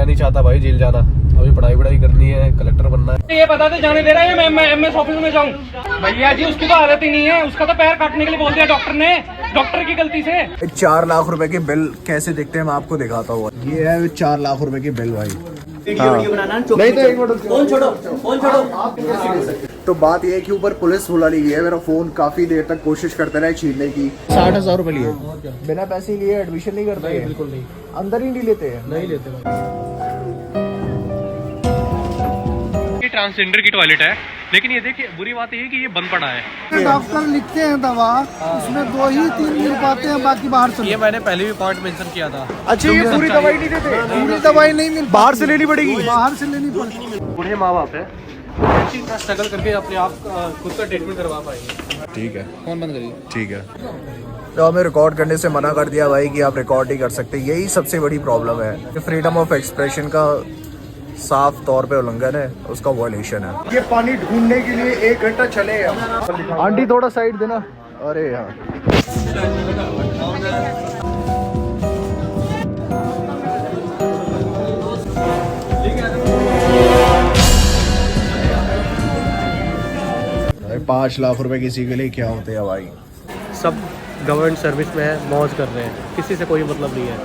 मैं नहीं चाहता भाई जेल जाना, अभी पढ़ाई करनी है, कलेक्टर बनना है। ये बता दे जाने दे रहा है मैं एमएस ऑफिस में जाऊं? भैया जी उसकी तो हालत ही नहीं है, उसका तो पैर काटने के लिए बोल दिया डॉक्टर ने, डॉक्टर की गलती से। 4 लाख रुपए के बिल कैसे दिखते हैं मैं आपको दिखाता हूँ। ये है 4 लाख रुपए की बिल भाई। वीडियो बनाना नहीं तो एक मिनट फोन छोड़ो आप कैसे ले सकते? तो बात ये है कि ऊपर पुलिस बुला ली गई है, मेरा फोन काफी देर तक कोशिश करते रहे छीनने की। 60,000 रुपए लिए बिना पैसे लिए एडमिशन नहीं करते? बिल्कुल नहीं, अंदर ही नहीं लेते हैं? नहीं लेते भाई। ये ट्रांसजेंडर की टॉयलेट है, लेकिन ये देखिए बुरी बात ये है कि ये बंद पड़ा है। डॉक्टर लिखते हैं दवा, उसमें 2 ही 3 मिल पाते हैं, बाकी बाहर से। ये मैंने पहले भी पॉइंट मेंशन किया था। अच्छा ये पूरी दवाई नहीं देते? पूरी दवाई नहीं मिल, बाहर से लेनी पड़ेगी? बाहर से लेनी पड़ेगी। बूढ़े माँ बाप है, इतना स्ट्रगल करके अपने आप खुद का ट्रीटमेंट करवा पाएंगे। ठीक है, फोन बंद करिए। ठीक है। तो हमें रिकॉर्ड करने से मना कर दिया भाई कि आप रिकॉर्ड नहीं कर सकते। यही सबसे बड़ी प्रॉब्लम है, फ्रीडम ऑफ एक्सप्रेशन का साफ तौर पे उल्लंघन है, उसका वॉयलेशन है। ये पानी ढूंढने के लिए 1 घंटा चले। आंटी थोड़ा साइड देना। अरे यार भाई 5 लाख रुपए किसी के लिए क्या होते हैं भाई? सब गवर्नमेंट सर्विस में है, मौज कर रहे हैं, किसी से कोई मतलब नहीं है।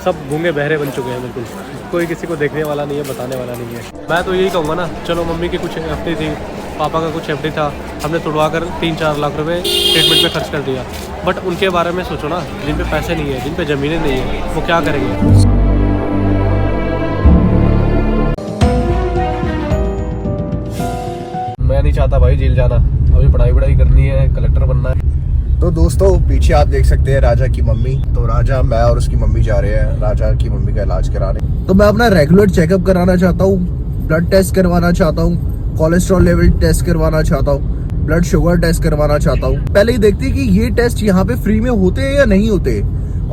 सब गूंगे बहरे बन चुके हैं, बिल्कुल कोई किसी को देखने वाला नहीं है, बताने वाला नहीं है। मैं तो यही कहूँगा ना, चलो मम्मी की कुछ एफडी थी, पापा का कुछ एफडी था, हमने तुड़वा कर 3-4 लाख रुपए ट्रीटमेंट पे खर्च कर दिया। बट उनके बारे में सोचो ना, जिन पे पैसे नहीं है, जिन पे ज़मीनें नहीं है, वो क्या करेंगे? मैं नहीं चाहता भाई जेल जाना, अभी पढ़ाई करनी है, कलेक्टर बनना है। तो दोस्तों पीछे आप देख सकते हैं राजा की मम्मी। तो राजा, मैं और उसकी मम्मी जा रहे हैं राजा की मम्मी का इलाज कराने। तो मैं अपना रेगुलर चेकअप कराना चाहता हूँ, ब्लड टेस्ट करवाना चाहता हूँ, कोलेस्ट्रॉल लेवल टेस्ट करवाना चाहता हूँ, ब्लड शुगर टेस्ट करवाना चाहता हूँ। पहले ही देखते हैं कि ये टेस्ट यहाँ पे फ्री में होते हैं या नहीं होते,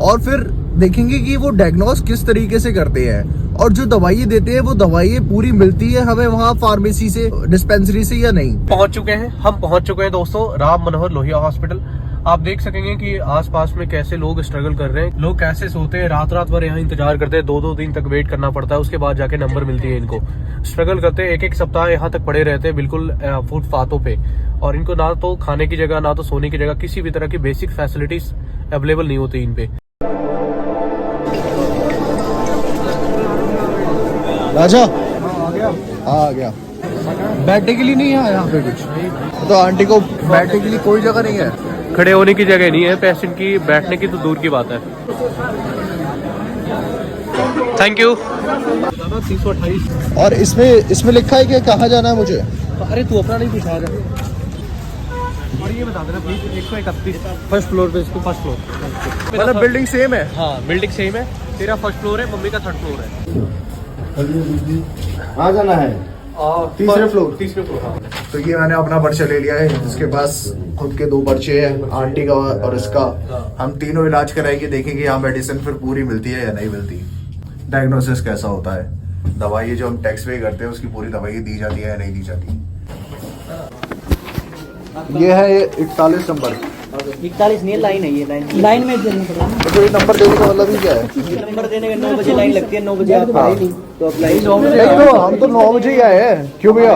और फिर देखेंगे कि वो डायग्नोस किस तरीके से करते हैं, और जो दवाई देते हैं वो दवाई पूरी मिलती है हमें वहाँ फार्मेसी से, डिस्पेंसरी से या नहीं। हम पहुंच चुके हैं दोस्तों राम मनोहर लोहिया हॉस्पिटल। आप देख सकेंगे कि आसपास में कैसे लोग स्ट्रगल कर रहे हैं, लोग कैसे सोते हैं, रात भर यहाँ इंतजार करते हैं, 2-2 दिन तक वेट करना पड़ता है, उसके बाद जाके नंबर मिलती है इनको। स्ट्रगल करते हैं, 1-1 सप्ताह यहाँ तक पड़े रहते हैं बिल्कुल फुटपाथों पे, और इनको ना तो खाने की जगह, ना तो सोने की जगह, किसी भी तरह की बेसिक फैसिलिटीज अवेलेबल नहीं होती इन पे। राजा आ गया। बैठने के लिए नहीं है यहाँ पे कुछ? तो आंटी को बैठने के लिए कोई जगह नहीं है? खड़े होने की जगह नहीं है पेशेंट की, बैठने की तो दूर की बात है। Thank you. 328। और इसमें लिखा है कि कहाँ जाना है मुझे? अरे तू अपना नहीं पूछा जा। और ये बता देना प्लीज, 131 फर्स्ट फ्लोर पे, इसको फर्स्ट फ्लोर। मतलब बिल्डिंग सेम है? हाँ बिल्डिंग सेम है, तेरा फर्स्ट फ्लोर है, मम्मी का 3rd फ्लोर है। कहाँ जाना है? तीसरे फ्लोर। हाँ। तो ये मैंने अपना पर्चा ले लिया है, इसके पास खुद के 2 पर्चे हैं, आंटी का और इसका। हम तीनों इलाज कराएंगे, देखेंगे यहाँ मेडिसिन फिर पूरी मिलती है या नहीं मिलती, डायग्नोसिस कैसा होता है, दवाई जो हम टैक्स पे करते हैं उसकी पूरी दवाई दी जाती है या नहीं दी जाती। ये है 41 नंबर। 41 नहीं, लाइन है ये, लाइन में देना पड़ेगा। तो ये नंबर देने का मतलब ही क्या है? नंबर देने का 9 बजे लाइन लगती है, 9 बजे आप आए नहीं तो आप लाइन 9 बजे। नहीं तो हम तो 9 बजे ही आए हैं। क्यों भैया?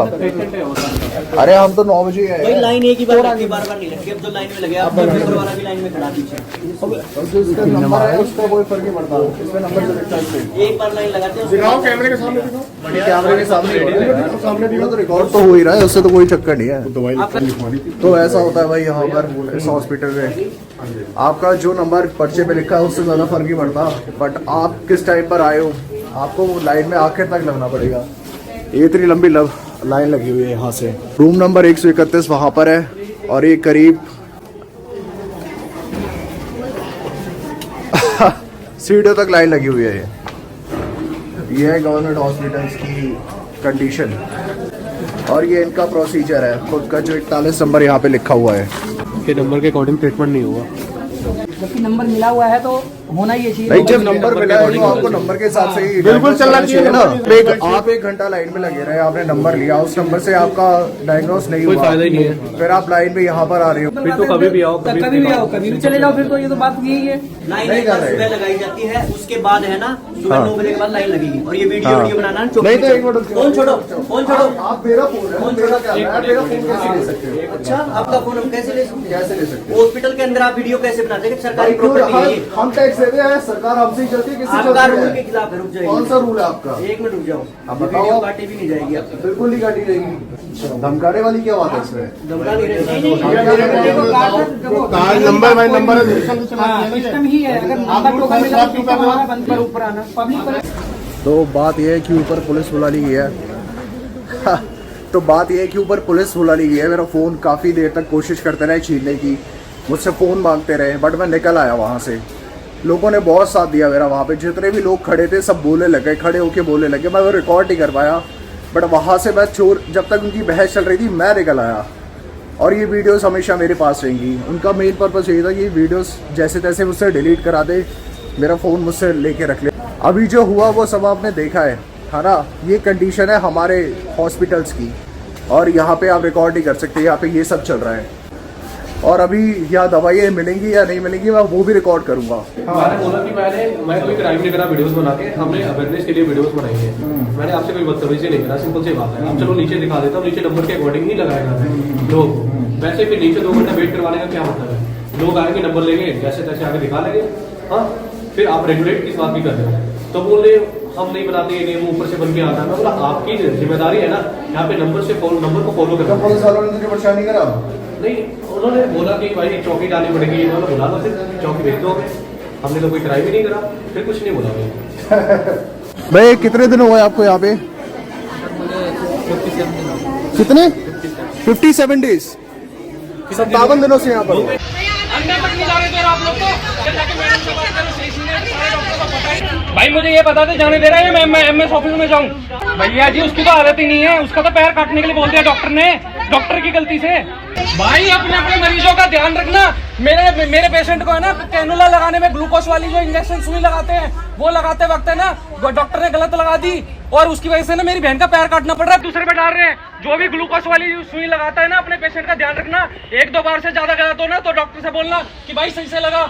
अरे हम तो 9 बजे ही आए भाई हैं। लाइन एक ही बार लगती, बार-बार नहीं लगती। अब जो लाइन में लगे आप नंबर वाला भी लाइन में खड़ा पीछे। जो इसका नंबर है उसका कोई फर्क नहीं पड़ता, इसमें नंबर जो लिखा है एक बार लाइन लगाते हैं, दिखाओ कैमरे के सामने, दिखाओ कैमरे के सामने दिखा तो रिकॉर्ड तो हो ही रहा है, उससे तो कोई चक्कर नहीं है। तो ऐसा होता है भाई यहाँ पर इस हॉस्पिटल में, आपका जो नंबर पर्चे पे लिखा है उससे ज़्यादा फर्क नहीं पड़ता, बट आप किस टाइम पर आए हो, आपको लाइन में आखिर तक लगना पड़ेगा। ये इतनी लंबी लाइन लगी हुई है यहाँ से। रूम नंबर 131 वहाँ पर है, और ये करीब सीढ़ियों तक लाइन लगी हुई है। ये है गवर्नमेंट हॉस्पिटल्स की कंडीशन, और ये इनका प्रोसीजर है। खुद का जो 41 नंबर यहाँ पे लिखा हुआ है, के नंबर के अकॉर्डिंग ट्रीटमेंट नहीं हुआ। जबकि नंबर मिला हुआ है तो होना ही चाहिए। नहीं, जब नंबर मिला है तो आपको नंबर के हिसाब से ही बिल्कुल चलना चाहिए ना। आप 1 घंटा लाइन में लगे रहे, आपने नंबर लिया, उस नंबर से आपका डायग्नोस नहीं कोई हुआ, फायदा ही नहीं है। फिर आप लाइन में यहाँ पर आ रहे हो। फिर तो कभी भी आओ, कभी भी आओ, कभी भी चले जाओ, फिर तो ये तो बात यही है। लाइन नहीं कर रहे। सुबह लगाई जाती है, उसके बाद है ना सुबह 9 बजे के बाद लाइन लगेगी। और ये वीडियो हाँ। वीडियो बनाना नहीं तो एक मिनट, फोन छोड़ो, फोन छोड़ो। आप मेरा फोन है, मेरा क्या है, आप मेरा फोन कैसे ले सकते हो? अच्छा, आपका फोन हम कैसे ले सकते हैं? कैसे ले सकते हो? हॉस्पिटल के अंदर आप वीडियो कैसे बनाते हैं? सरकारी भाई, क्यों प्रॉपर्टी है ये। हम टैक्स देते हैं, सरकार हमसे ही चलती है, किससे आपका चलती रूल के है? खिलाफ है, रुक जाइए। कौन सा रूल है आपका? 1 मिनट रुक जाओ, आप बताओ। वीडियो काटी भी नहीं जाएगी आपकी। बिल्कुल नहीं काटी जाएगी। धमकाने वाली क्या बात है इसमें? धमका नहीं रहे। Card number by number system ही है, अगर नंबर टोकन मिला तो सिस्टम हमारा बंद पर ऊपर आना पब्लिक पर। तो बात यह है कि ऊपर पुलिस बुला ली गई है। तो बात यह है कि ऊपर पुलिस बुला ली गई है। मेरा फ़ोन काफ़ी देर तक कोशिश करते रहे छीनने की, मुझसे फ़ोन मांगते रहे, बट मैं निकल आया वहाँ से। लोगों ने बहुत साथ दिया मेरा वहाँ पे, जितने भी लोग खड़े थे सब बोलने लगे, खड़े होके बोलने लगे। मैं वो रिकॉर्ड नहीं कर पाया, बट वहाँ से मैं चोर, जब तक उनकी बहस चल रही थी मैं निकल आया। और ये वीडियोस हमेशा मेरे पास रहेंगी। उनका मेन पर्पस यही था कि ये वीडियोस जैसे तैसे मुझसे डिलीट करा दे, मेरा फ़ोन मुझसे लेके रख ले। अभी जो हुआ वो सब आपने देखा है ना। ये कंडीशन है हमारे हॉस्पिटल्स की, और यहाँ पे आप रिकॉर्ड नहीं कर सकते, यहाँ पे ये सब चल रहा है। और अभी यहाँ दवाइयाँ मिलेंगी या नहीं मिलेंगी मैं वो भी रिकॉर्ड करूँगा। मैंने बोला कि मैं कोई क्राइम नहीं करा वीडियोस बना के, हमने अवेयरनेस के लिए वीडियोस बनाई है। मैंने आपसे कोई बदतमीजी नहीं करा, सिंपल सी बात है। अब चलो नीचे दिखा देता हूँ, नीचे नंबर के अकॉर्डिंग नहीं लगाएगा लोग। वैसे फिर नीचे 2 घंटा वेट करवाने का क्या मतलब है? लोग आएंगे, नंबर लेंगे, जैसे तैसे आगे दिखा लेंगे। हाँ, फिर आप रेगुलेट किस बात की कर रहे हो? तो बोले हम नहीं बनाते, ये वो ऊपर से बन के आता है। मैं बोला आपकी जिम्मेदारी है ना यहाँ पे नंबर को फॉलो करना। पुलिस वालों ने तुझे परेशान नहीं करा? नहीं, उन्होंने बोला कि भाई चौकी डालनी पड़ेगी, उन्होंने बोला था फिर चौकी भेज दो हमें। हमने तो कोई क्राइम ही नहीं करा, फिर कुछ नहीं बोला भाई। भाई कितने दिन हुए आपको यहाँ पे? कितने? 57 डेज, 57 दिनों से यहाँ पर हो। भाई मुझे ये बता दे, जाने दे रहा है मैं एमएस ऑफिस में जाऊं? भैया जी उसकी तो हालत ही नहीं है, उसका तो पैर काटने के लिए बोल दिया डॉक्टर ने, डॉक्टर की गलती से। भाई अपने अपने मरीजों का ध्यान रखना। मेरे पेशेंट को है ना कैनुला लगाने में ग्लूकोज वाली जो इंजेक्शन सुई लगाते हैं वो लगाते वक्त है ना डॉक्टर ने गलत लगा दी, और उसकी वजह से ना मेरी बहन का पैर काटना पड़ रहा है। दूसरे पे डाल रहे हैं। जो भी ग्लूकोज वाली सुई लगाता है ना अपने पेशेंट का ध्यान रखना। 1-2 बार से ज्यादा गलत हो ना तो डॉक्टर से बोलना कि भाई सही से लगा।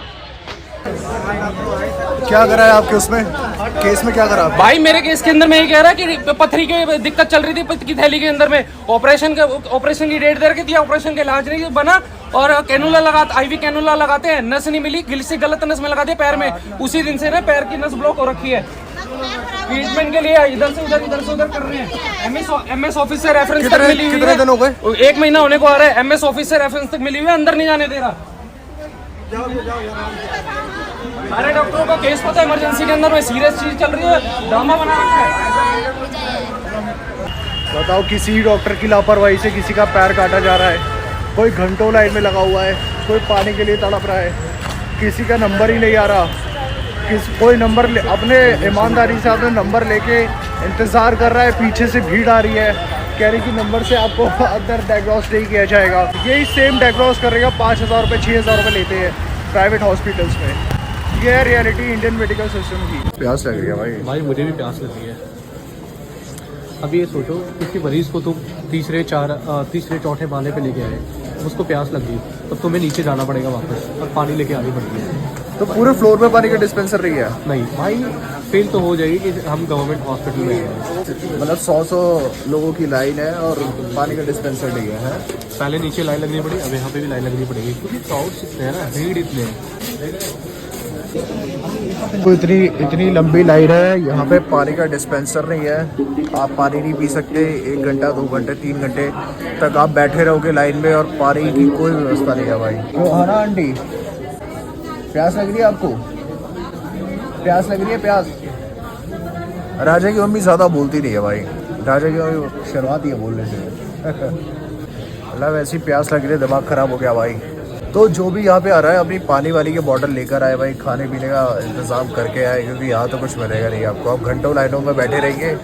क्या करा है आपके उसमें केस में, क्या करा? भाई मेरे केस के अंदर मैं ये कह रहा कि पथरी की दिक्कत चल रही थी, पित्त की थैली के अंदर में ऑपरेशन की डेट दे रखी थी, ऑपरेशन का इलाज नहीं बना, और कैनुला आईवी कैनुला लगाते हैं, नस नहीं मिली, गिलसी गलत नस में लगा दिया पैर में। उसी दिन से ना पैर की नस ब्लॉक हो रखी है। ट्रीटमेंट के लिए इधर से उधर कर रहे हैं। एमएस ऑफिस से रेफरेंस तक मिली हुई है। कितने दिन हो गए? 1 महीना होने को आ रहा है। एमएस ऑफिस से रेफरेंस तक मिली हुई है, अंदर नहीं जाने दे रहा। सारे डॉक्टरों को केस पता है, इमरजेंसी के अंदर में सीरियस चीज चल रही है, ड्रामा बना रखा है। बताओ, किसी डॉक्टर की लापरवाही से किसी का पैर काटा जा रहा है, कोई घंटों लाइन में लगा हुआ है, कोई पानी के लिए तड़प रहा है, किसी का नंबर ही नहीं आ रहा, कोई नंबर अपने ईमानदारी से आपने नंबर लेके इंतज़ार कर रहा है, पीछे से भीड़ आ रही है, कह रही कि नंबर से आपको अंदर डायग्नोस नहीं किया जाएगा। यही सेम डायग्नोस करेगा 5,000 रुपये 6,000 रुपये लेते हैं प्राइवेट हॉस्पिटल्स में। ये है रियलिटी इंडियन मेडिकल सिस्टम की। प्यास लग रही है भाई मुझे भी प्यास लगी है। अब ये सोचो, किसी मरीज को तुम तीसरे चौथे माले पे लेके आए, उसको प्यास लग गई, तब तुम्हें नीचे जाना पड़ेगा वापस और पानी लेके आनी पड़ेगी। तो पूरे फ्लोर पे पानी का डिस्पेंसर नहीं है? नहीं भाई, फेल तो हो जाएगी कि हम गवर्नमेंट हॉस्पिटल में हैं। मतलब 100 लोगों की लाइन है और पानी का डिस्पेंसर नहीं है। पहले नीचे लाइन लगनी पड़ी, अब यहाँ पे भी लाइन लगनी पड़ेगी, क्योंकि क्राउड्स इतने हैं ना, भीड़ इतने हैं। तो इतनी लंबी लाइन है, यहाँ पे पानी का डिस्पेंसर नहीं है, आप पानी नहीं पी सकते। 1 घंटा 2 घंटे 3 घंटे तक आप बैठे रहोगे लाइन में और पानी की कोई व्यवस्था नहीं है भाई। तो है ना आंटी, प्यास लग रही है आपको? प्यास लग रही है? प्यास? राजा की मम्मी ज़्यादा बोलती नहीं है भाई, राजा की मम्मी शर्माती है बोलने से। मतलब ऐसी प्यास लग रही है, दिमाग ख़राब हो गया भाई। तो जो भी यहाँ पे आ रहा है अपनी पानी वाली के बॉटल लेकर आए भाई, खाने पीने का इंतज़ाम करके आए, क्योंकि यहाँ तो कुछ मिलेगा नहीं आपको। आप घंटों लाइनों में बैठे रहेंगे,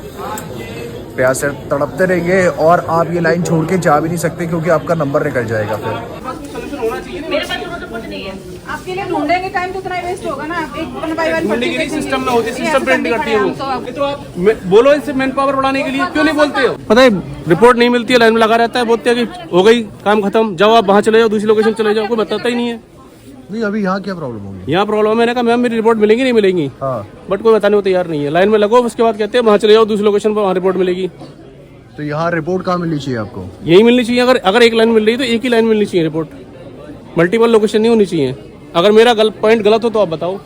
प्यास से तड़पते रहेंगे, और आप ये लाइन छोड़ के जा भी नहीं सकते क्योंकि आपका नंबर निकल जाएगा फिर। मेरे पास तो कुछ नहीं है, आपके लिए ढूंढेंगे टाइम तो उतना ही वेस्ट होगा ना। आप एक वन बाय वन ढूंढने के लिए सिस्टम में होती है, सिस्टम प्रिंट करती है वो। तो आप बोलो इनसे मैन पावर बढ़ाने के लिए, क्यों नहीं बोलते हो? पता है रिपोर्ट नहीं मिलती है, लाइन में लगा रहता है, बोलते हैं कि हो गई काम खत्म, जाओ आप वहाँ चले जाओ, दूसरी लोकेशन चले जाओ, कोई बताता ही नहीं है। नहीं अभी यहाँ क्या प्रॉब्लम होगी? यहाँ प्रॉब्लम है, मैंने कहा मैम मेरी रिपोर्ट मिलेगी नहीं मिलेगी, हाँ बट कोई बताने को तैयार नहीं है। लाइन में लगो, उसके बाद कहते हैं वहाँ चले जाओ दूसरी लोकेशन पर, वहाँ रिपोर्ट मिलेगी। तो यहाँ रिपोर्ट कहाँ मिलनी चाहिए आपको? यही मिलनी चाहिए। अगर एक लाइन मिल रही है तो एक ही लाइन मिलनी चाहिए रिपोर्ट, मल्टीपल लोकेशन नहीं होनी चाहिए। अगर मेरा पॉइंट गलत हो तो आप बताओ।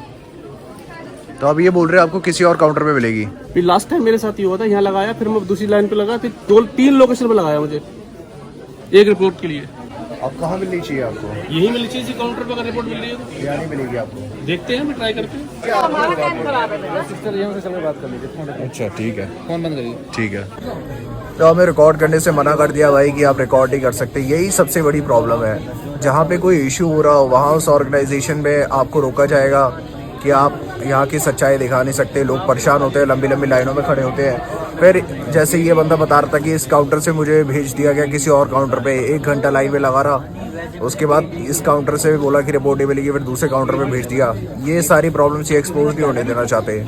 तो अब ये बोल रहे हैं आपको किसी और काउंटर पे मिलेगी? फिर लास्ट टाइम मेरे साथ ये हुआ था, यहाँ लगाया, फिर मैं दूसरी लाइन पे लगा, फिर 2-3 लोकेशन पे लगाया मुझे एक रिपोर्ट के लिए। अब कहाँ मिलनी चाहिए आपको? यही मिलनी चाहिए इसी काउंटर पे, अगर रिपोर्ट मिल रही है तो। यहाँ नहीं मिलेगी आपको? देखते हैं, मैं ट्राई करते हैं। अच्छा ठीक है, फोन बंद करिए। ठीक है। तो हमें रिकॉर्ड करने से मना कर दिया भाई कि आप रिकॉर्ड नहीं कर सकते। यही सबसे बड़ी प्रॉब्लम है, जहाँ पे कोई इशू हो रहा हो वहाँ उस ऑर्गेनाइजेशन में आपको रोका जाएगा कि आप यहाँ की सच्चाई दिखा नहीं सकते। लोग परेशान होते हैं, लंबी लंबी लाइनों में खड़े होते हैं। फिर जैसे ये बंदा बता रहा था कि इस काउंटर से मुझे भेज दिया गया किसी और काउंटर पे, 1 घंटा लाइन में लगा रहा, उसके बाद इस काउंटर से बोला कि रिपोर्ट नहीं मिलेगी, फिर दूसरे काउंटर पे भेज दिया। ये सारी प्रॉब्लम्स ये एक्सपोज नहीं होने देना चाहते।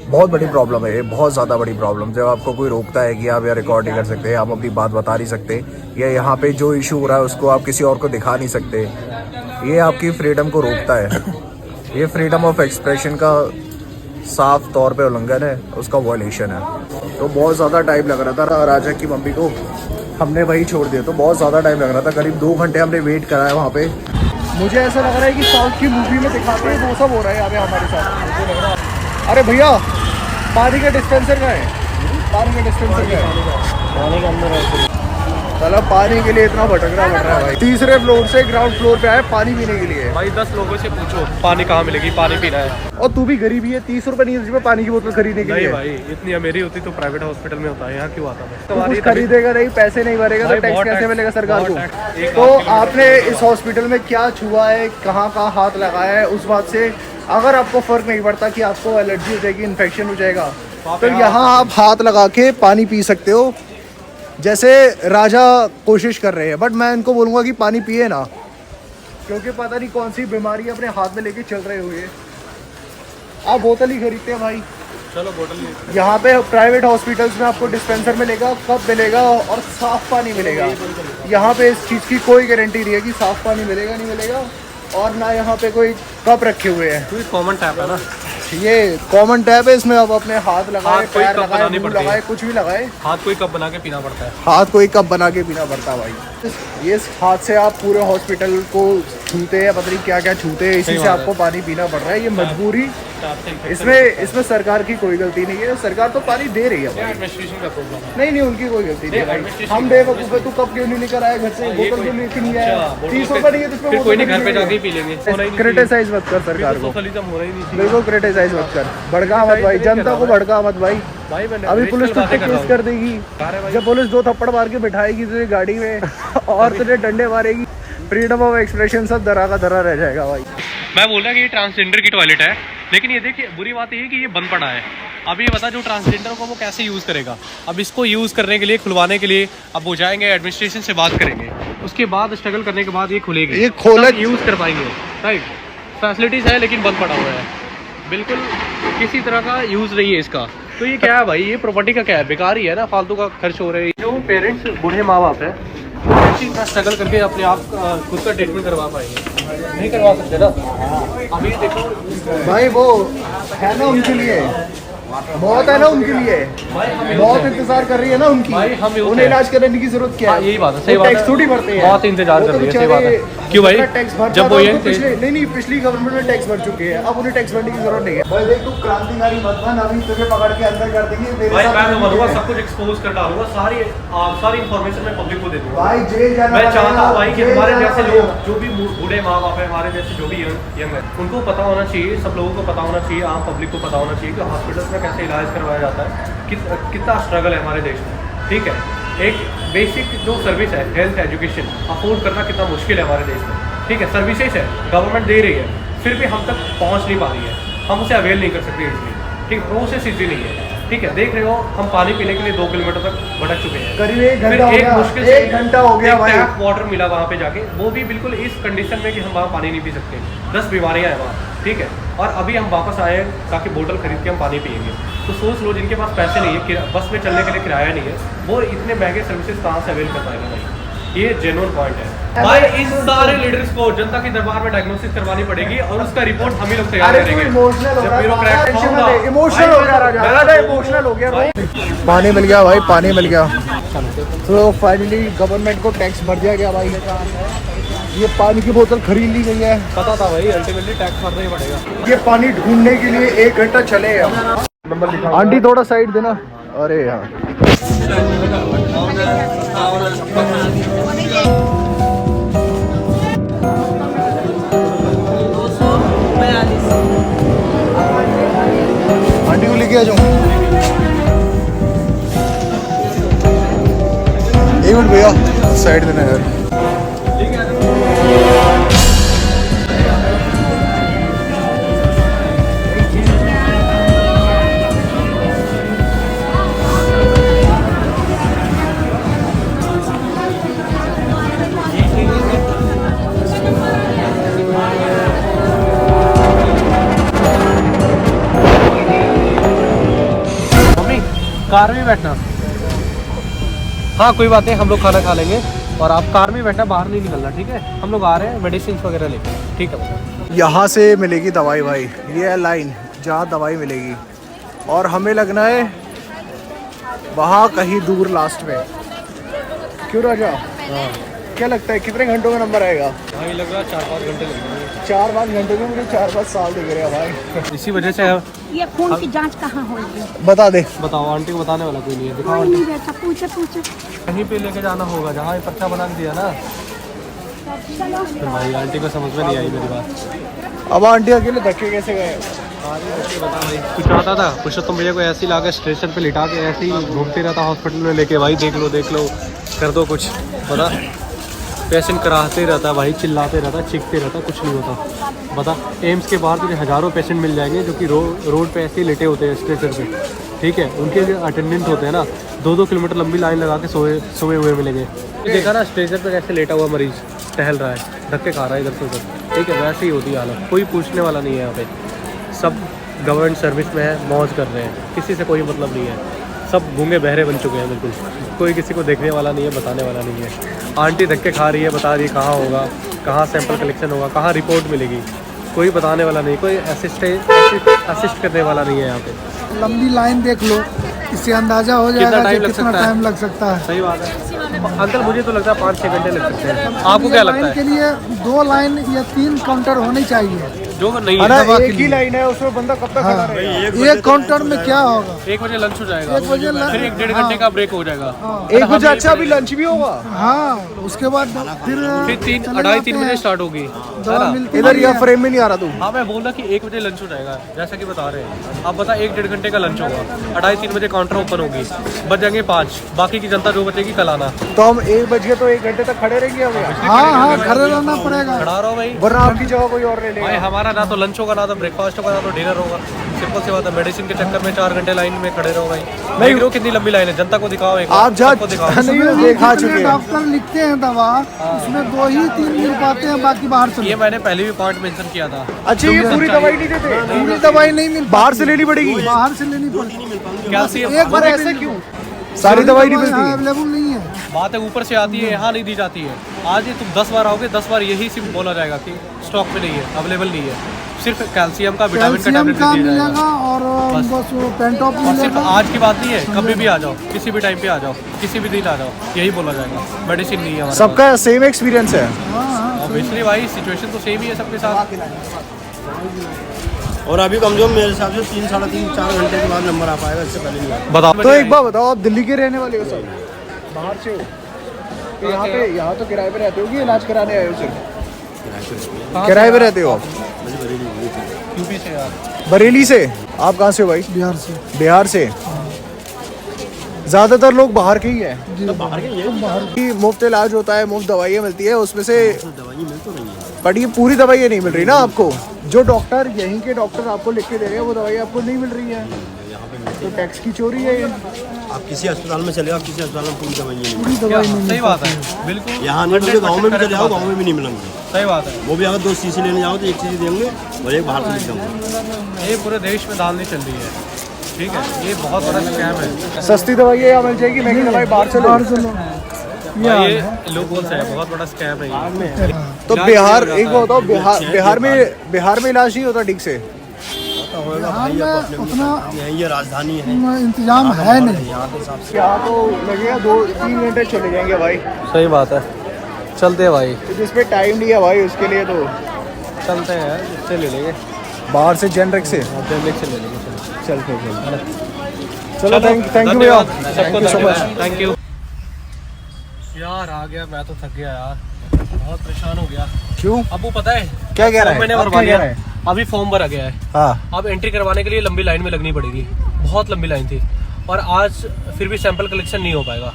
बहुत बड़ी प्रॉब्लम है ये, बहुत ज़्यादा बड़ी प्रॉब्लम। जब आपको कोई रोकता है कि आप यहाँ रिकॉर्ड नहीं कर सकते, आप अपनी बात बता नहीं सकते, या यहाँ पे जो इशू हो रहा है उसको आप किसी और को दिखा नहीं सकते, ये आपकी फ्रीडम को रोकता है। ये फ्रीडम ऑफ एक्सप्रेशन का साफ तौर पे उल्लंघन है, उसका वॉयलेशन है। तो बहुत ज़्यादा टाइम लग रहा था राजा की मम्मी को, हमने वही छोड़ दिया। तो बहुत ज़्यादा टाइम लग रहा था, करीब 2 घंटे हमने वेट करा है वहाँ पे। मुझे ऐसा लग रहा है कि साउथ की मूवी में दिखाते हैं वो सब हो रहा है यहाँ पे हमारे साथ। अरे भैया पानी का डिस्पेंसर का है, पानी का डिस्पेंसर का है, पानी के अंदर मतलब पानी के लिए इतना भटकना पड़ रहा है भाई। तीसरे फ्लोर से ग्राउंड फ्लोर पे आए पानी पीने के लिए। भाई 10 लोगों से पूछो पानी कहाँ मिलेगी, पानी पीना है। और तू भी गरीब ही है, 30 रुपए नहीं है पानी की बोतल खरीदने के लिए। नहीं भाई इतनी अमीरी होती तो प्राइवेट हॉस्पिटल में होता है, यहाँ क्यों आता है? तो कुछ खरीदेगा नहीं, पैसे नहीं भरेगा तो टैक्स कैसे मिलेगा सरकार को? तो आपने इस हॉस्पिटल में क्या छुआ है, कहाँ कहाँ हाथ लगाया है, उस बात से अगर आपको फर्क नहीं पड़ता कि आपको एलर्जी हो जाएगी, इन्फेक्शन हो जाएगा, तो यहाँ आप हाथ लगा के पानी पी सकते हो, जैसे राजा कोशिश कर रहे हैं। बट मैं इनको बोलूँगा कि पानी पिए ना, क्योंकि पता नहीं कौन सी बीमारी अपने हाथ में लेके चल रहे हुए। आप बोतल ही खरीदते हैं भाई। चलो बोतल यहाँ पे प्राइवेट हॉस्पिटल्स में आपको डिस्पेंसर मिलेगा, कप मिलेगा और साफ पानी मिलेगा। यहाँ पे इस चीज़ की कोई गारंटी नहीं है कि साफ पानी मिलेगा नहीं मिलेगा, और ना यहाँ पे कोई कप रखे हुए हैं। तो कॉमन टैप है ना, ये कॉमन टैप है, इसमें आप अपने हाथ लगाए, हाथ कोई पैर कप लगाए, बनानी मुंह पड़ती है। लगाए, कुछ भी लगाए, हाथ कोई कप बना के पीना पड़ता है। हाथ कोई कप बना के पीना पड़ता है भाई। ये हाथ से आप पूरे हॉस्पिटल को छूते हैं, पता नहीं क्या क्या छूते हैं, इसी से आपको पानी पीना पड़ रहा है। ये मजबूरी, इसमें सरकार की कोई गलती नहीं है, सरकार तो पानी दे रही है भाई। एडमिनिस्ट्रेशन का प्रॉब्लम है। नहीं उनकी कोई गलती नहीं है। हम बेवकूफ है, तू कब क्यों नहीं लेकर आया घर से, बोतल क्यों लेकर नहीं आया? 30 रुपए नहीं है तो फिर कोई नहीं, घर पे जाके ही पी लेंगे। क्रिटिसाइज मत कर सरकार को, सोशलिज्म हो रही नहीं बिल्कुल क्रिटिसाइज मत कर, भड़का मत भाई, जनता को भड़का मत भाई। भाई। मैंने अभी पुलिस तुझ पे बातें कर रहा केस कर देगी, जब पुलिस 2 थप्पड़ मार के बिठाएगी तुझे गाड़ी में और तुझे डंडे मारेगी, फ्रीडम ऑफ एक्सप्रेशन सब धरा का धरा रह जाएगा भाई। मैं बोल रहा कि ये ट्रांसजेंडर की टॉयलेट है, लेकिन ये देखिए बुरी बात ये है कि ये बंद पड़ा है। अब ये बता जो ट्रांसजेंडर को वो कैसे यूज़ करेगा। अब इसको यूज़ करने के लिए, खुलवाने के लिए अब वो जाएंगे एडमिनिस्ट्रेशन से बात करेंगे, उसके बाद स्ट्रगल करने के बाद ये खुलेगी, ये खोला यूज़ कर पाएंगे। राइट, फैसिलिटीज़ है लेकिन बंद पड़ा हुआ है, बिल्कुल किसी तरह का यूज़ नहीं है इसका। तो ये क्या है भाई, ये प्रॉपर्टी का क्या है, बेकार ही है ना, फालतू का खर्च हो रहा है। जो पेरेंट्स बूढ़े माँ बाप है कैसे इतना स्ट्रगल करके अपने आप खुद का ट्रीटमेंट करवा पाएंगे? नहीं करवा सकते ना। अभी देखो भाई, वो है ना उनके लिए, बहुत है ना उनके लिए, बहुत इंतजार कर रही है ना उनकी, उन्हें इलाज करने की जरूरत क्या है? यही बात है, सही बात है, टैक्स थोड़ी भरते हैं, बहुत इंतजार कर रही है, सही बात है। क्यों भाई, टैक्स भर जब वो ये नहीं पिछली गवर्नमेंट में टैक्स भर चुके हैं, अब उन्हें टैक्स भरने की जरूरत नहीं है। भाई देख, तू क्रांतिकारी मत बन, अभी तुझे पकड़ के अंदर कर देंगे। भाई मैं तो मरूंगा, सब कुछ एक्सपोज कर डालूंगा, सारी इन्फॉर्मेशन मैं पब्लिक को दे दूंगा भाई। जेल जाना, मैं चाहता हूँ भाई कि हमारे जैसे लोग, जो भी बूढ़े माँ बाप है, हमारे जैसे जो भी यंग है, उनको पता होना चाहिए, सब लोगों को पता होना चाहिए, आम पब्लिक को पता होना चाहिए कि हॉस्पिटल्स में कैसे इलाज करवाया जाता है, कितना स्ट्रगल है हमारे देश में। ठीक है, एक बेसिक जो सर्विस है, हेल्थ एजुकेशन अफोर्ड करना कितना मुश्किल है हमारे देश में। ठीक है, सर्विसेज है, गवर्नमेंट दे रही है, फिर भी हम तक पहुंच नहीं पा रही है, हम उसे अवेल नहीं कर सकते इसलिए। ठीक, प्रोसेस इजी नहीं है। ठीक है, देख रहे हो हम पानी पीने के लिए 2 किलोमीटर तक भटक चुके हैं। करीब 1 फिर घंटा हो एक गया, मुश्किल से 1 घंटा हो गया भाई। टैप वाटर मिला वहाँ पे जाके, वो भी बिल्कुल इस कंडीशन में कि हम वहाँ पानी नहीं पी सकते, 10 बीमारियाँ हैं वहाँ, ठीक है। और अभी हम वापस आए हैं ताकि बोतल खरीद के हम पानी पिएंगे। तो सोच लो जिनके पास पैसे नहीं है, बस में चलने के लिए किराया नहीं है, वो इतने महंगे सर्विसेज कहाँ से अवेल कर पाएगा भाई? ये जेन्युइन पॉइंट है भाई। इस सारे लीडर्स को जनता के दरबार में डायग्नोसिस करवानी पड़ेगी और उसका रिपोर्ट हम ही लोग तैयार करेंगे। इमोशनल हो जब bureaucrat होगा, इमोशनल हो गया राजा, इमोशनल हो गया भाई। पानी मिल गया भाई, पानी मिल गया। तो फाइनली गवर्नमेंट को टैक्स भर दिया गया भाई। ये पानी की बोतल खरीद ली गई है। पता था भाई अल्टीमेटली टैक्स भरना ही पड़ेगा। ये पानी ढूंढने के लिए 1 घंटा चले हम। नंबर लिखा आंटी थोड़ा साइड देना। अरे यार आंटी को लेके आ जाऊँ। 1 मिनट भैया, साइड देना यार। कार में बैठना। हाँ कोई बात नहीं, हम लोग खाना खा लेंगे और आप कार में बैठना, बाहर नहीं निकलना, ठीक है? हम लोग आ रहे हैं मेडिसिन वगैरह लेके, ठीक है? यहाँ से मिलेगी दवाई भाई, ये है लाइन जहाँ दवाई मिलेगी और हमें लगना है वहाँ कहीं दूर लास्ट में। क्यों राजा? हाँ। क्या लगता है कितने घंटों का नंबर आएगा? भाई लग रहा है 4-5 घंटे लगेंगे। 4-5 घंटे में मुझे 4-5 साल दिख रहे हैं भाई। इसी वजह से ये खून की जांच कहाँ होगी? बता दे। बताओ, आंटी को बताने वाला कोई नहीं है। दिखाओ कोई आंटी। नहीं रहता, पूछे कहीं पे लेके जाना होगा जहाँ ये पर्चा बना के दिया ना। चलो। तो भाई आंटी को समझ में नहीं आई मेरी बात। अब आंटी अकेले धक्के कैसे गए? बता भाई, कुछ आता था पुरुषोत्तम भैया को ऐसे ही ला के स्टेशन पे लिटा के ऐसे ही घूमते रहता हॉस्पिटल में लेके, भाई देख लो कर दो कुछ, बता। पेशेंट कराते रहता भाई, चिल्लाते रहता, चीखते रहता, कुछ नहीं होता। बता, एम्स के बाहर तुझे हज़ारों पेशेंट मिल जाएंगे जो कि रोड पे ऐसे ही लेटे होते हैं स्ट्रेचर पे, ठीक है? उनके जो अटेंडेंट होते हैं ना, 2-2 किलोमीटर लंबी लाइन लगा के सोए हुए मिलेंगे। देखा ना स्ट्रेचर पे कैसे लेटा हुआ मरीज टहल रहा है, धक्के खा रहा है इधर से उधर, ठीक है? वैसे ही होती है हालत। कोई पूछने वाला नहीं है यहाँ पे, सब गवर्नमेंट सर्विस में है, मौज कर रहे हैं, किसी से कोई मतलब नहीं है। सब गूंगे बहरे बन चुके हैं बिल्कुल, कोई किसी को देखने वाला नहीं है, बताने वाला नहीं है। आंटी धक्के खा रही है, बता रही है कहाँ होगा, कहाँ सैंपल कलेक्शन होगा, कहाँ रिपोर्ट मिलेगी, कोई बताने वाला नहीं, कोई असिस्ट करने वाला नहीं है यहाँ पे। लंबी लाइन देख लो, इससे अंदाजा हो जाएगा कि कितना टाइम लग सकता है। सही बात है अंकल, मुझे तो लगता है 5-6 घंटे लग सकते हैं। आपको क्या लगता है? के लिए 2 लाइन या 3 काउंटर होने चाहिए। जो नहीं है एक ही लाइन है, उसमें बंदा कब तक खड़ा रहेगा? एक काउंटर में क्या होगा? 1 बजे लंच हो जाएगा, 1 बजे फिर 1-1.5 घंटे का ब्रेक हो जाएगा। 1 बजे अच्छा अभी लंच भी होगा। हाँ, उसके बाद फिर 2:30-3 बजे स्टार्ट होगी। दवा मिलती इधर यह फ्रेम में नहीं आ रहा तू। हाँ मैं बोल रहा कि 1 बजे लंच हो जाएगा, जैसा कि बता रहे हैं आप। बता 1-1.5 घंटे का लंच होगा, 2:30-3 बजे काउंटर ओपन होगी, बच जाएंगे 5, बाकी की जनता जो बचेगी कल आना। तो हम 1 बजे तो 1 घंटे तक खड़े रहेंगे हमें। हाँ, खड़े रहना पड़ेगा। खड़ा रहो भाई, वरना आपकी जगह कोई और ले भाई लेगा। हमारा ना तो लंच होगा, ना तो ब्रेकफास्ट होगा, ना तो डिनर होगा। सिंपल सी बात है, मेडिसिन के चक्कर में 4 घंटे लाइन में खड़े रहो भाई। देख रहे हो कितनी लंबी लाइन है, जनता को दिखाओ एक बार, आप जा सबको दिखाओ। नहीं देखा चुके हैं। डॉक्टर लिखते हैं दवा, उसमें 2 ही 3 मिल पाते हैं, बाकी बाहर से। ये मैंने पहले भी पॉइंट मेंशन किया था। अच्छा, ये पूरी दवाई नहीं देते? पूरी दवाई नहीं मिल, बाहर से लेनी पड़ेगी। बाहर से लेनी पड़ेगी। कैल्शियम एक बार ऐसे क्यों? सारी दवाई नहीं मिलती। अवेलेबल नहीं है। बात है ऊपर से आती है, यहाँ नहीं दी जाती है। आज ये तुम 10 बार आओगे, 10 बार यही सिर्फ बोला जाएगा कि स्टॉक में नहीं है, अवेलेबल नहीं है। सिर्फ कैल्शियम का, विटामिन का कैल्शियम टैबलेट का दिया मिलेगा जाएगा और बस वो पेंटॉप और सिर्फ मिलेगा। आज की बात नहीं है, कभी भी आ जाओ, किसी भी टाइम पे आ जाओ, किसी भी दिन आ जाओ, यही बोला जाएगा। मेडिसिन नहीं है हमारे सबका सेम एक्सपीरियंस है। पास। ऑब्वियसली भाई सिचुएशन तो सेम ही है सबके साथ। और अभी कम से कम मेरे हिसाब से 3-3.5-4 घंटे के बाद नंबर आ पाएगा, इससे पहले नहीं आता। बताओ तो एक बार बताओ, आप दिल्ली के रहने वाले हो सब? बाहर से हो? तो यहाँ तो किराए पे रहते हो कि इलाज कराने आए हो सिर्फ? किराए पे रहते हो आप? यूपी से यार। बरेली से? आप कहाँ से हो भाई? बिहार से। बिहार से। ज्यादातर लोग बाहर के ही हैं। कि मुफ्त इलाज होता है, मुफ्त दवाइयाँ मिलती है, उसमें से दवाई मिल तो रही है, बट ये पूरी दवाइयाँ नहीं मिल रही ना आपको। जो डॉक्टर यहीं के डॉक्टर आपको लिख के दे रहे हैं वो दवाई आपको नहीं मिल रही है। यहाँ पे सकेंगे। तो टैक्स की चोरी है ये। आप किसी अस्पताल में चले जाओ, किसी अस्पताल में पूरी दवाइयाँ नहीं पूरी दवाई नहीं सही बात है, बिल्कुल। यहाँ नहीं मिलेंगे, गाँव में भी चले जाओ, गाँव में भी नहीं मिलेंगे। सही बात है। वो भी अगर 2 शीशी लेने जाओ तो 1 शीशी देंगे और एक बाहर से देंगे। ये पूरे देश में दाल नहीं चल रही है, ठीक है। ये बहुत बड़ा स्कैम है। सस्ती दवाई यहाँ मिल जाएगी, महंगी दवाई बाहर चलो। ये लोग बोलते हैं बहुत बड़ा स्कैम है ये। तो बिहार, एक बात बताओ, बिहार में इलाज नहीं होता ठीक से? होगा भाई, अब अपने उतना यही ये राजधानी है, इंतजाम है नहीं। यहाँ के हिसाब से यहाँ तो लगेगा 2-3 घंटे चले जाएंगे भाई। सही बात है, चलते हैं भाई, तो जिसपे टाइम नहीं है भाई उसके लिए तो चलते हैं, इससे ले लेंगे, बाहर से जेनरिक से जनरिक से ले लेंगे। चलते चलो। थैंक यू भैया, सबको so much। Thank you. यार आ गया, मैं तो थक गया यार, बहुत परेशान हो गया। क्यों? आपको पता है क्या कह रहा है? मैंने अब भरवा क्या कह दिया, रहा है? अभी फॉर्म भरा गया है। हाँ, अब एंट्री करवाने के लिए लंबी लाइन में लगनी पड़ेगी, बहुत लंबी लाइन थी, और आज फिर भी सैंपल कलेक्शन नहीं हो पाएगा,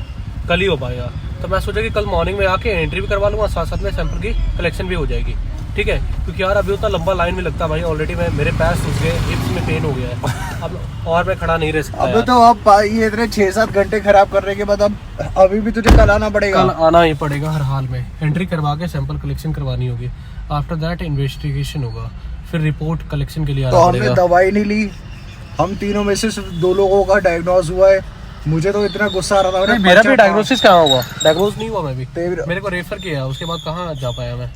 कल ही हो पाएगा। तो मैं सोचा कि कल मॉर्निंग में आके एंट्री भी करवा लूँगा, साथ साथ में सैंपल की कलेक्शन भी हो जाएगी, ठीक है। क्योंकि यार अभी उतना लंबा लाइन में लगता भाई, ऑलरेडी मेरे पैर सूज गए, हिप्स में पेन हो गया है, अब और मैं खड़ा नहीं रह सकता अब यार। तो अब ये इतने 6-7 घंटे खराब करने के बाद अब अभी भी तुझे कल आना पड़ेगा। कल आना ही पड़ेगा हर हाल में, एंट्री करवा के सैंपल कलेक्शन करवानी होगी, आफ्टर दैट इन्वेस्टिगेशन होगा, फिर रिपोर्ट कलेक्शन के लिए तो आना हमने पड़ेगा। दवाई नहीं ली, हम तीनों में से सिर्फ 2 लोगों का डायग्नोज हुआ है। मुझे तो इतना गुस्सा आ रहा था, मैंने मेरा भी पर्चा- डायग्नोसिस कहाँ हुआ? डायग्नोज नहीं हुआ मैं भी, तेरा- मेरे को रेफर किया, उसके बाद कहाँ जा पाया मैं,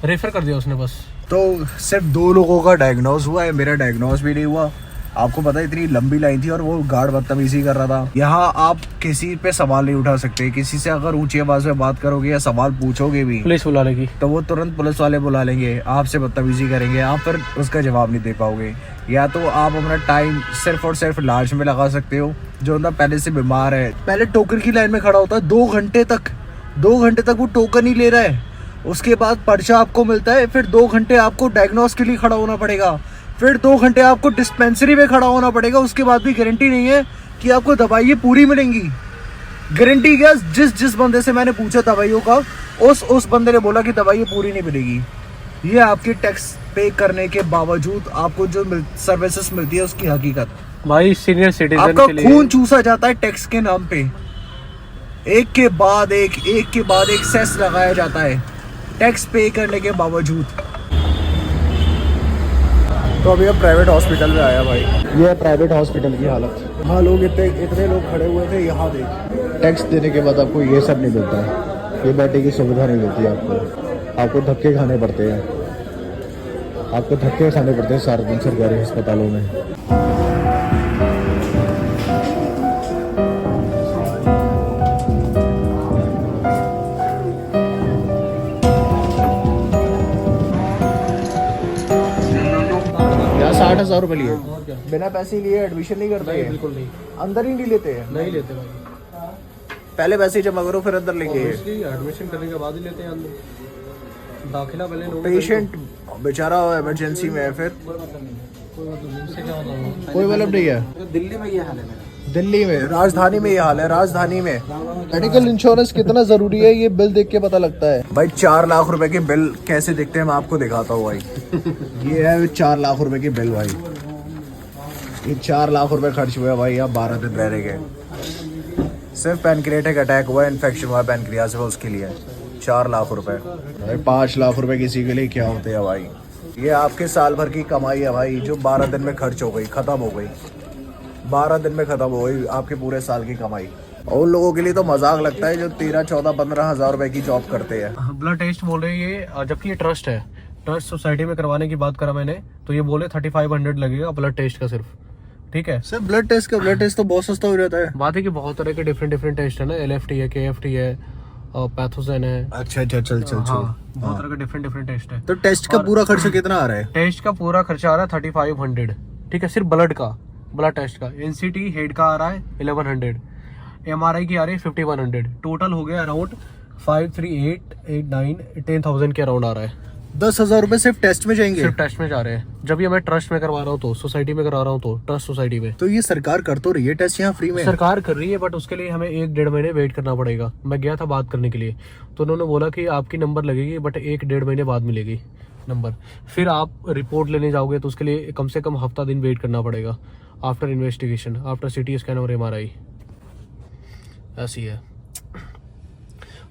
रेफर कर दिया उसने बस। तो सिर्फ 2 लोगों का डायग्नोज हुआ है, मेरा डायग्नोज भी नहीं हुआ। आपको पता है इतनी लंबी लाइन थी और वो गार्ड बदतमीजी कर रहा था। यहाँ आप किसी पे सवाल नहीं उठा सकते, किसी से अगर ऊंची आवाज में बात करोगे या सवाल पूछोगे भी पुलिस बुला लेगी, तो वो तुरंत पुलिस वाले बुला लेंगे, आपसे बदतमीजी करेंगे, आप फिर उसका जवाब नहीं दे पाओगे। या तो आप अपना टाइम सिर्फ और सिर्फ इलाज में लगा सकते हो, जो बंदा पहले से बीमार है, पहले टोकन की लाइन में खड़ा होता है 2 घंटे तक वो टोकन ही ले रहा है, उसके बाद पर्चा आपको मिलता है, फिर 2 घंटे आपको डायग्नोस के लिए खड़ा होना पड़ेगा, फिर 2 घंटे आपको डिस्पेंसरी में खड़ा होना पड़ेगा, उसके बाद भी गारंटी नहीं है कि आपको दवाइयाँ पूरी मिलेंगी। गारंटी क्या? जिस बंदे से मैंने पूछा दवाइयों का, उस बंदे ने बोला कि दवाइयाँ पूरी नहीं मिलेगी। ये आपके टैक्स पे करने के बावजूद आपको जो सर्विसेज मिलती है उसकी हकीकत। भाई सीनियर सिटीजन आपका के लिए खून चूसा जाता है टैक्स के नाम पे, एक के बाद एक सेस लगाया जाता है टैक्स पे करने के बावजूद। तो अभी हम प्राइवेट हॉस्पिटल में आया भाई, ये है प्राइवेट हॉस्पिटल की हालत। हाँ, लोग इतने लोग खड़े हुए थे, यहाँ देख, टैक्स देने के बाद आपको ये सब नहीं मिलता है, ये बैठने की सुविधा नहीं मिलती आपको धक्के खाने पड़ते हैं, सारे दिन सरकारी अस्पतालों में। यहाँ 60,000 रुपए लिए, बिना पैसे लिए एडमिशन नहीं करते हैं, बिल्कुल नहीं, अंदर ही नहीं लेते हैं, नहीं लेते भाई, पहले पैसे जमा करो फिर अंदर लेंगे। एडमिशन करने के बाद ही लेते हैं अंदर, दाखिला पहले लोग पेशेंट बेचारा इमरजेंसी में है, फिर कोई मतलब नहीं है। दिल्ली में ये हाल है मेरा। दिल्ली में, राजधानी में ये हाल है, राजधानी में मेडिकल इंश्योरेंस कितना जरूरी है ये बिल देख के पता लगता है भाई। 4 लाख रुपए के बिल कैसे दिखते हैं मैं आपको दिखाता हूँ भाई। ये है 4 लाख रुपए की बिल भाई, ये 4 लाख रुपए खर्च हुए भाई, यहाँ 12 दिन रह गए। सिर्फ पैनक्रियाटिक अटैक हुआ, इन्फेक्शन हुआ पैनक्रियाज में, उसके लिए 4 लाख रुपए भाई। 5 लाख रुपए किसी के लिए क्या होते हैं भाई? ये आपके साल भर की कमाई है भाई, जो 12 दिन में खर्च हो गई, खत्म हो गई, 12 दिन में खत्म हो गई आपके पूरे साल की कमाई। और उन लोगों के लिए तो मजाक लगता है जो 13, 14, 15 हज़ार रुपए की जॉब करते हैं। ब्लड टेस्ट बोल रहे हैं ये, जबकि ये ट्रस्ट है, ट्रस्ट सोसाइटी में करवाने की बात करा मैंने, तो ये बोले 3500 लगेगा ब्लड टेस्ट का सिर्फ, ठीक है। सर ब्लड टेस्ट तो बहुत सस्ता हो जाता है। बात है कि बहुत तरह के डिफरेंट टेस्ट है ना, LFT है, KFT है, पैथोजन है, अच्छा चल हाँ, बहुत तरह के डिफरेंट टेस्ट है। तो टेस्ट का पूरा खर्चा कितना आ रहा है? टेस्ट का पूरा खर्चा आ रहा है 3500, ठीक है, सिर्फ ब्लड टेस्ट का। NCT हेड का आ रहा है 1100, MRI की आ रही है 5100, टोटल हो गया अराउंड 53889 के अराउंड आ रहा है। 10,000 रुपए सिर्फ टेस्ट में जाएंगे? सिर्फ टेस्ट में जा रहे हैं। जब ये मैं ट्रस्ट में करवा रहा हूँ तो, सोसाइटी में करा रहा हूँ तो, ट्रस्ट सोसाइटी में। तो ये सरकार कर तो रही है टेस्ट यहाँ फ्री में? सरकार कर रही है, बट उसके लिए हमें 1-1.5 महीने वेट करना पड़ेगा। मैं गया था बात करने के लिए, तो उन्होंने बोला कि आपकी नंबर लगेगी, बट 1-1.5 महीने बाद मिलेगी नंबर। फिर आप रिपोर्ट लेने जाओगे तो उसके लिए कम से कम हफ्ता दिन वेट करना पड़ेगा। After investigation, after CT scan और MRI। ऐसी है।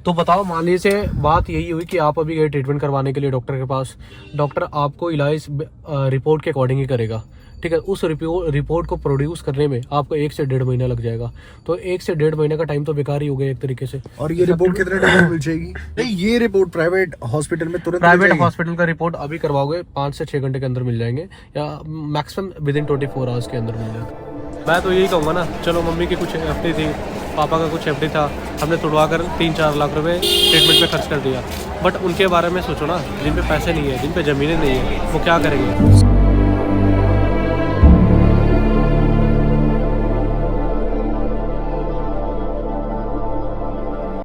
तो बताओ, मान लीजिए बात यही हुई कि आप अभी गए ट्रीटमेंट करवाने के लिए डॉक्टर के पास, डॉक्टर आपको इलाज रिपोर्ट के अकॉर्डिंग ही करेगा, ठीक है। उस रिपोर्ट को प्रोड्यूस करने में आपको 1 से 1.5 महीना लग जाएगा। तो 1 से 1.5 महीने का टाइम तो बेकार ही हो गया एक तरीके से। और ये रिपोर्ट कितने टाइम में मिल जाएगी? नहीं, ये रिपोर्ट प्राइवेट हॉस्पिटल में तुरंत प्राइवेट हॉस्पिटल का रिपोर्ट अभी करवाओगे 5 से 6 घंटे के अंदर मिल जाएंगे, या मैक्सिमम विदिन 24 आवर्स के अंदर मिल जाएगा। मैं तो यही कहूँगा ना, चलो मम्मी की कुछ FD थी, पापा का कुछ FD था, हमने तुड़वा कर 3-4 लाख रुपए ट्रीटमेंट में खर्च कर दिया। बट उनके बारे में सोचो ना, जिन पे पैसे नहीं है, जिन पे ज़मीनें नहीं है, वो क्या करेंगे?